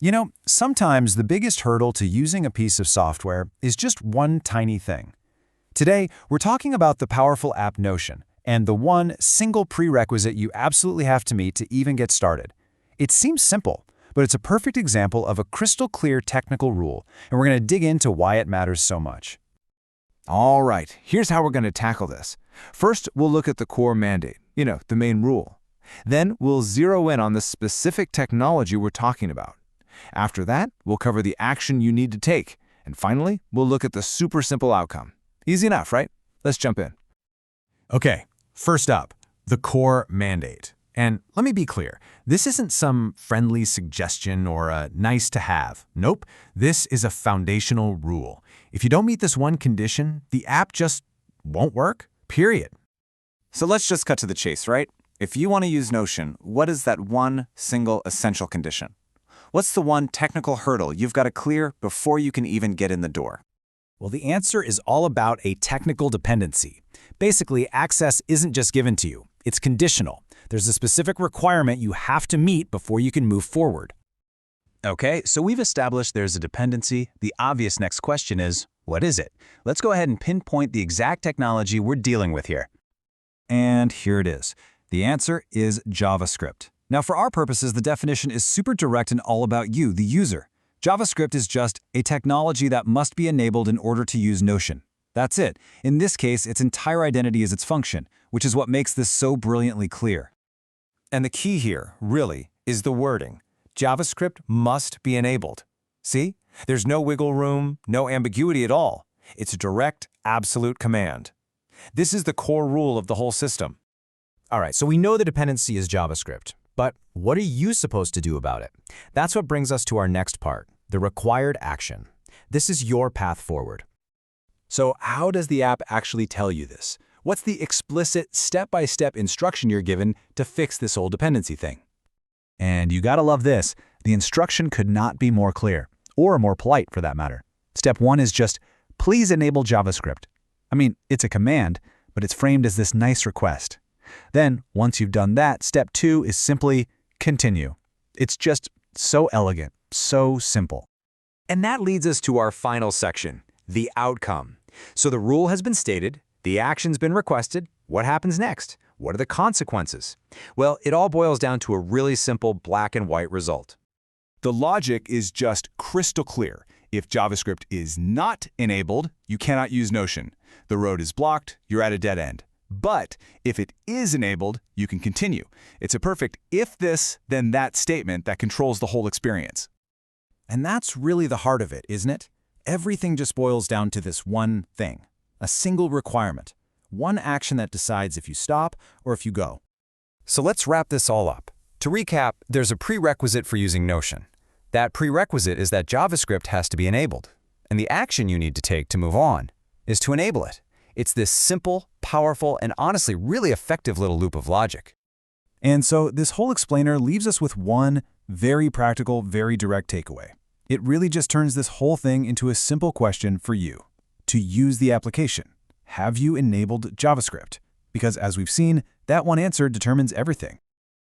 You know, sometimes the biggest hurdle to using a piece of software is just one tiny thing. Today, we're talking about the powerful app Notion and the one single prerequisite you absolutely have to meet to even get started. It seems simple, but it's a perfect example of a crystal clear technical rule, and we're going to dig into why it matters so much. All right, here's how we're going to tackle this. First, we'll look at the core mandate, the main rule. Then we'll zero in on the specific technology we're talking about. After that, we'll cover the action you need to take. And finally, we'll look at the super simple outcome. Easy enough, right? Let's jump in. Okay, first up, the core mandate. And let me be clear, this isn't some friendly suggestion or a nice to have. Nope, this is a foundational rule. If you don't meet this one condition, the app just won't work, period. So let's just cut to the chase, right? If you want to use Notion, what is that one single essential condition? What's the one technical hurdle you've got to clear before you can even get in the door? Well, the answer is all about a technical dependency. Basically, access isn't just given to you, it's conditional. There's a specific requirement you have to meet before you can move forward. Okay, so we've established there's a dependency. The obvious next question is, what is it? Let's go ahead and pinpoint the exact technology we're dealing with here. And here it is. The answer is JavaScript. Now, for our purposes, the definition is super direct and all about you, the user. JavaScript is just a technology that must be enabled in order to use Notion. That's it. In this case, its entire identity is its function, which is what makes this so brilliantly clear. And the key here, really, is the wording. JavaScript must be enabled. See? There's no wiggle room, no ambiguity at all. It's a direct, absolute command. This is the core rule of the whole system. All right, so we know the dependency is JavaScript, but what are you supposed to do about it? That's what brings us to our next part, the required action. This is your path forward. So how does the app actually tell you this? What's the explicit step-by-step instruction you're given to fix this whole dependency thing? And you gotta love this. The instruction could not be more clear, or more polite for that matter. Step 1 is just, please enable JavaScript. I mean, it's a command, but it's framed as this nice request. Then, once you've done that, step 2 is simply continue. It's just so elegant, so simple. And that leads us to our final section, the outcome. So the rule has been stated, the action's been requested. What happens next? What are the consequences? Well, it all boils down to a really simple black and white result. The logic is just crystal clear. If JavaScript is not enabled, you cannot use Notion. The road is blocked, you're at a dead end. But if it is enabled, you can continue. It's a perfect if this, then that statement that controls the whole experience. And that's really the heart of it, isn't it? Everything just boils down to this one thing, a single requirement, one action that decides if you stop or if you go. So let's wrap this all up. To recap, there's a prerequisite for using Notion. That prerequisite is that JavaScript has to be enabled, and the action you need to take to move on is to enable it. It's this simple, powerful, and honestly really effective little loop of logic. And so this whole explainer leaves us with one very practical, very direct takeaway. It really just turns this whole thing into a simple question for you. To use the application, have you enabled JavaScript? Because as we've seen, that one answer determines everything.